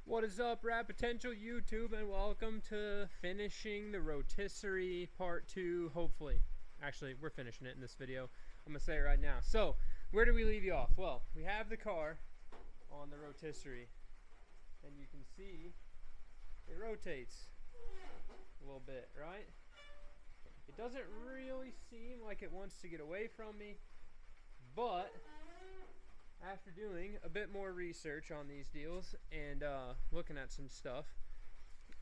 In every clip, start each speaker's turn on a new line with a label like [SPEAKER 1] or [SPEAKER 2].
[SPEAKER 1] What is up, Rat Potential YouTube, and welcome to finishing the Rotisserie Part 2, hopefully. Actually, we're finishing it in this video. I'm going to say it right now. So, where do we leave you off? Well, we have the car on the Rotisserie, and you can see it rotates a little bit, right? It doesn't really seem like it wants to get away from me, but after doing a bit more research on these deals and looking at some stuff,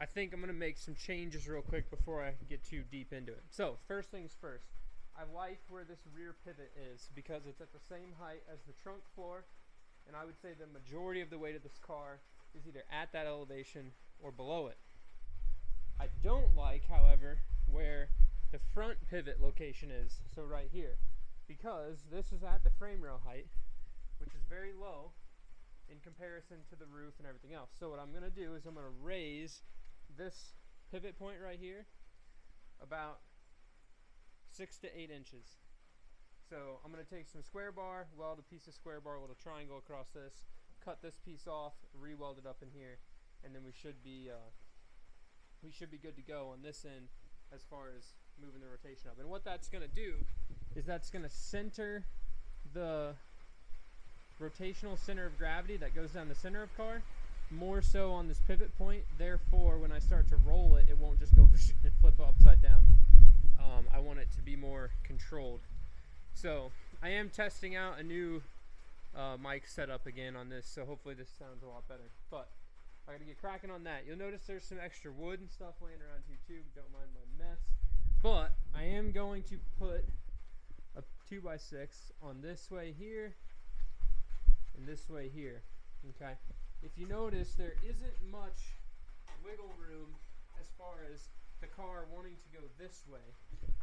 [SPEAKER 1] I think I'm going to make some changes real quick before I get too deep into it. So, first things first, I like where this rear pivot is because it's at the same height as the trunk floor, and I would say the majority of the weight of this car is either at that elevation or below it. I don't like, however, where the front pivot location is, so right here, because this is at the frame rail height, which is very low in comparison to the roof and everything else. So what I'm going to do is I'm going to raise this pivot point right here about 6 to 8 inches. So I'm going to take some square bar, weld a piece of square bar, a little triangle across this, cut this piece off, re-weld it up in here, and then we should be good to go on this end as far as moving the rotation up. And what that's going to do is that's going to center the rotational center of gravity that goes down the center of car more so on this pivot point. Therefore, when I start to roll it, it won't just go and flip upside down. I want it to be more controlled. So I am testing out a new mic setup again on this, so hopefully this sounds a lot better. But I gotta get cracking on that. You'll notice there's some extra wood and stuff laying around here too. Don't mind my mess. But I am going to put a 2x6 on this way here and this way here. Okay, if you notice, there isn't much wiggle room as far as the car wanting to go this way.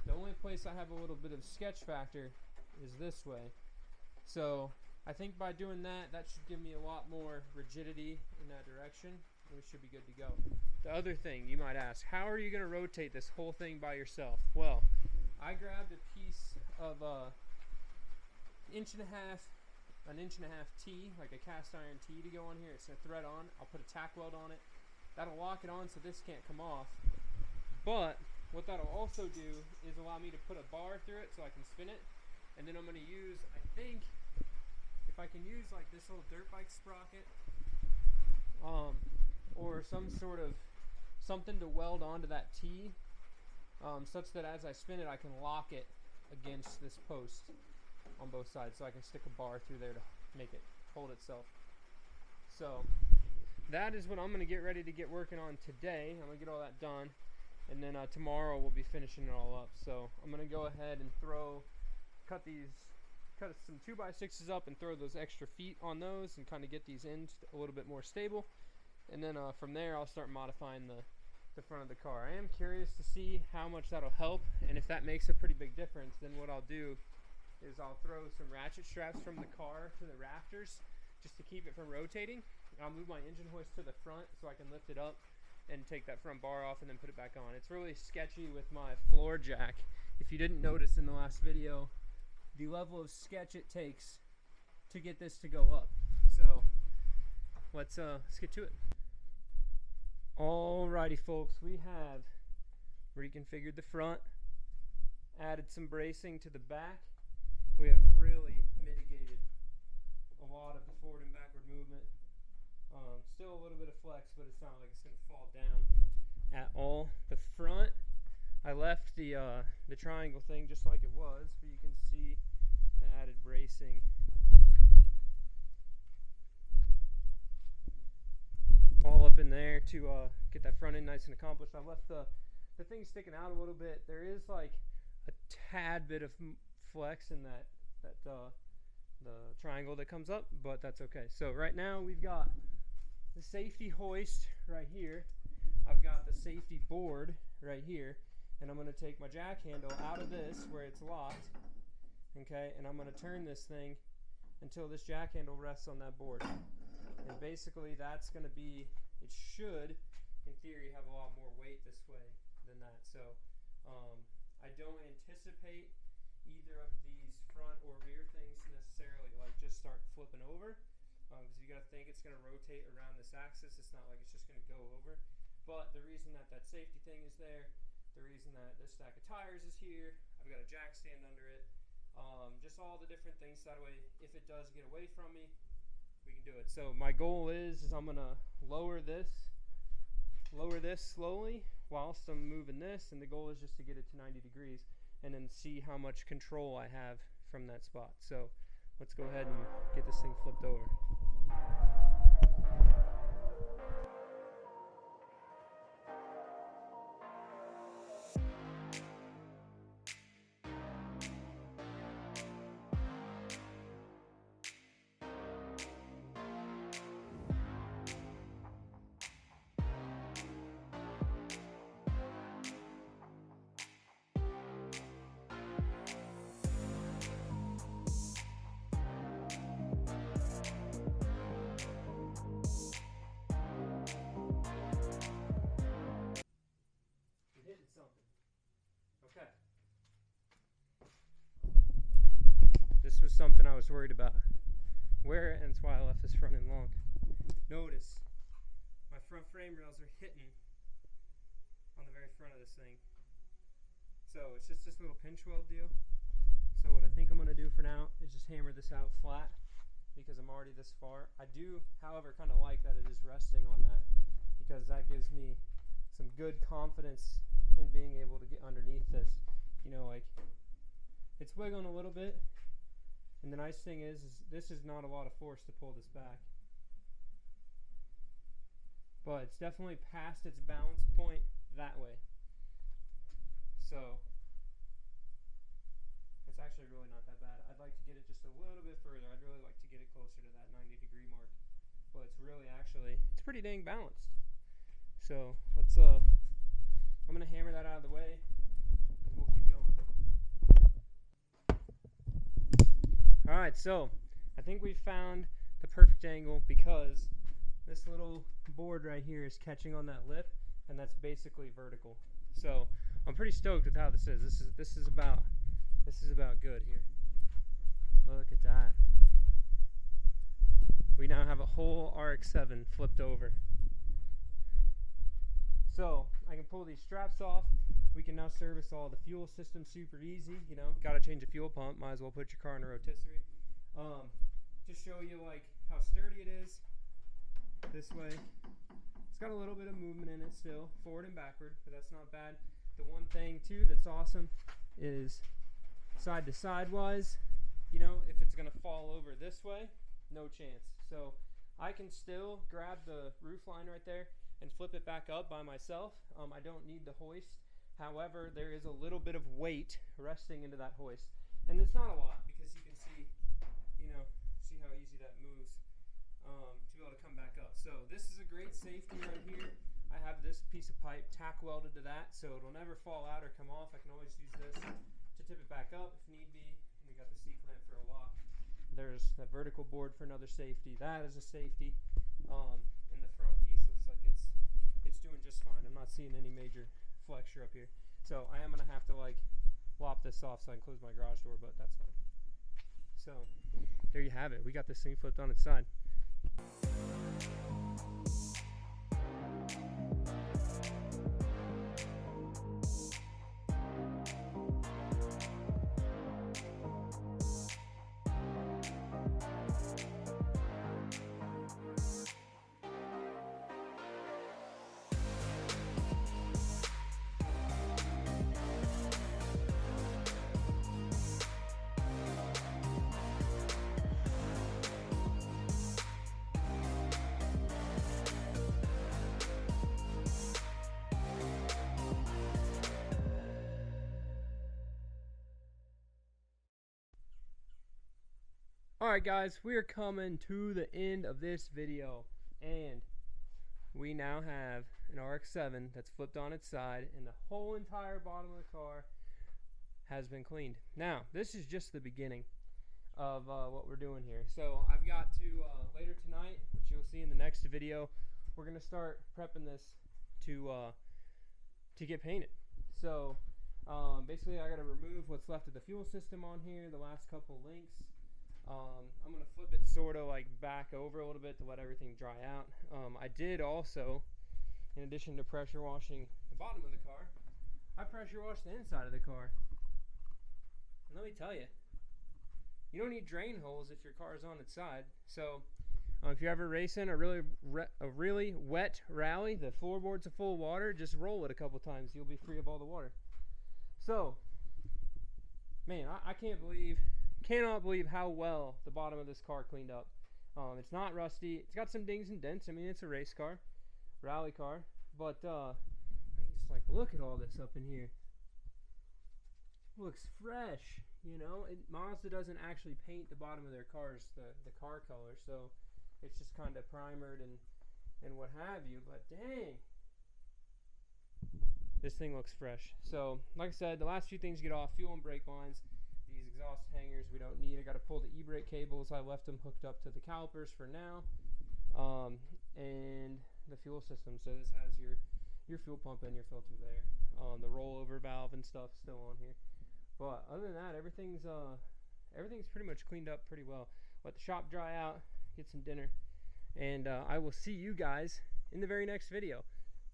[SPEAKER 1] The only place I have a little bit of sketch factor is this way. So I think by doing that, that should give me a lot more rigidity in that direction, and we should be good to go. The other thing you might ask, how are you going to rotate this whole thing by yourself? Well, I grabbed a piece of an inch and a half T, like a cast iron T to go on here. It's a thread on. I'll put a tack weld on it. That'll lock it on so this can't come off. But what that'll also do is allow me to put a bar through it so I can spin it. And then I'm going to use, I think, if I can use like this little dirt bike sprocket, or some sort of something to weld onto that T, such that as I spin it, I can lock it against this post on both sides, so I can stick a bar through there to make it hold itself. So that is what I'm going to get ready to get working on today. I'm going to get all that done, and then tomorrow we'll be finishing it all up. So I'm going to go ahead and cut some 2x6s up and throw those extra feet on those and kind of get these ends a little bit more stable, and then from there I'll start modifying the front of the car. I am curious to see how much that'll help, and if that makes a pretty big difference, then what I'll do is I'll throw some ratchet straps from the car to the rafters just to keep it from rotating. I'll move my engine hoist to the front so I can lift it up and take that front bar off and then put it back on. It's really sketchy with my floor jack. If you didn't notice in the last video, the level of sketch it takes to get this to go up. So let's get to it. Alrighty folks, we have reconfigured the front, added some bracing to the back. We have really mitigated a lot of the forward and backward movement. Still a little bit of flex, but it's not like it's going to fall down at all. The front, I left the triangle thing just like it was, but you can see the added bracing. All up in there to get that front end nice and accomplished. I left the thing sticking out a little bit. There is like a tad bit of flex in the triangle that comes up, but that's okay. So right now we've got the safety hoist right here. I've got the safety board right here, and I'm going to take my jack handle out of this where it's locked, okay, and I'm going to turn this thing until this jack handle rests on that board. And basically that's going to be, it should in theory have a lot more weight this way than that. So I don't anticipate either of these front or rear things to necessarily like just start flipping over. because you got to think it's going to rotate around this axis. It's not like it's just going to go over. But the reason that that safety thing is there, the reason that this stack of tires is here, I've got a jack stand under it, just all the different things, so that way if it does get away from me, we can do it. So my goal is I'm going to lower this slowly whilst I'm moving this, and the goal is just to get it to 90 degrees and then see how much control I have from that spot. So let's go ahead and get this thing flipped over. Okay. This was something I was worried about. And that's why I left this front end long. Notice my front frame rails are hitting on the very front of this thing. So it's just this little pinch weld deal. So what I think I'm going to do for now is just hammer this out flat because I'm already this far. I do, however, kind of like that it is resting on that, because that gives me some good confidence in being able to get underneath this. You know, like, it's wiggling a little bit, and the nice thing is this is not a lot of force to pull this back, but it's definitely past its balance point that way. So it's actually really not that bad. I'd like to get it just a little bit further. I'd really like to get it closer to that 90-degree mark, but it's really it's pretty dang balanced. So let's I'm gonna hammer that out of the way and we'll keep going. Alright, so I think we found the perfect angle, because this little board right here is catching on that lip, and that's basically vertical. So I'm pretty stoked with how this is. This is about good here. Look at that. We now have a whole RX-7 flipped over. So I can pull these straps off. We can now service all the fuel system super easy. You know, got to change a fuel pump, might as well put your car in a rotisserie. To show you like how sturdy it is, this way, it's got a little bit of movement in it still, forward and backward, but that's not bad. The one thing too that's awesome is side to side wise, you know, if it's gonna fall over this way, no chance. So I can still grab the roof line right there and flip it back up by myself. I don't need the hoist. However, there is a little bit of weight resting into that hoist, and it's not a lot, because you can see, you know, see how easy that moves to be able to come back up. So this is a great safety right here. I have this piece of pipe tack welded to that, so it'll never fall out or come off. I can always use this to tip it back up if need be. And we got the C-clamp for a lock. There's that vertical board for another safety. That is a safety. And the front piece looks like it's doing just fine. I'm not seeing any major flexure up here. So I am gonna have to like lop this off so I can close my garage door, but that's fine. So there you have it. We got this thing flipped on its side. Alright guys, we are coming to the end of this video, and we now have an RX-7 that's flipped on its side, and the whole entire bottom of the car has been cleaned. Now, this is just the beginning of what we're doing here. So I've got to, later tonight, which you'll see in the next video, we're going to start prepping this to get painted. So basically I got to remove what's left of the fuel system on here, the last couple links. I'm going to flip it sort of like back over a little bit to let everything dry out. I did also, in addition to pressure washing the bottom of the car, I pressure washed the inside of the car. And let me tell you, you don't need drain holes if your car is on its side. So if you're ever racing a really wet rally, the floorboard's are full of water, just roll it a couple times. You'll be free of all the water. So, man, I cannot believe how well the bottom of this car cleaned up. It's not rusty. It's got some dings and dents. I mean, it's a race car, rally car. But I mean, just like, look at all this up in here. Looks fresh, you know. Mazda doesn't actually paint the bottom of their cars the car color, so it's just kind of primered and what have you. But dang, this thing looks fresh. So like I said, the last few things to get off: fuel and brake lines, these exhaust hangers we don't need. I got to pull the e-brake cables. I left them hooked up to the calipers for now, and the fuel system. So this has your fuel pump and your filter there. The rollover valve and stuff still on here. But other than that, everything's pretty much cleaned up pretty well. Let the shop dry out, get some dinner, and I will see you guys in the very next video.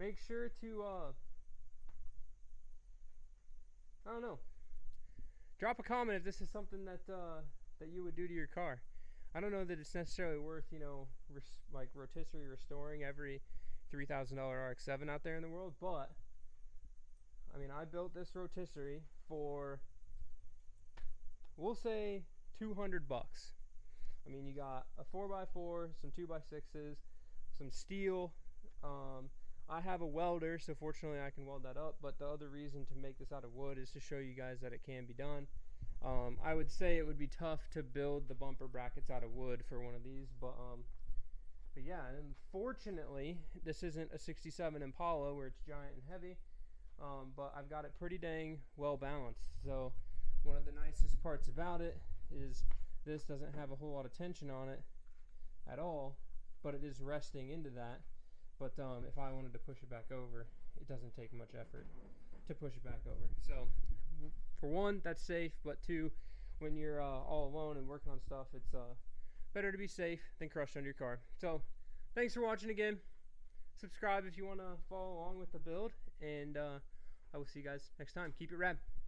[SPEAKER 1] Make sure to I don't know, drop a comment if this is something that you would do to your car. I don't know that it's necessarily worth, you know, like rotisserie restoring every $3,000 RX-7 out there in the world, but I mean, I built this rotisserie for, we'll say, $200. I mean, you got a 4x4, some 2x6s, some steel. I have a welder, so fortunately I can weld that up, but the other reason to make this out of wood is to show you guys that it can be done. I would say it would be tough to build the bumper brackets out of wood for one of these, but yeah, unfortunately this isn't a 67 Impala where it's giant and heavy. But I've got it pretty dang well balanced. So one of the nicest parts about it is this doesn't have a whole lot of tension on it at all, but it is resting into that. But if I wanted to push it back over, it doesn't take much effort to push it back over. So for one, that's safe, but two, when you're all alone and working on stuff, it's better to be safe than crushed under your car. So thanks for watching again. Subscribe if you want to follow along with the build, and I will see you guys next time. Keep it rad.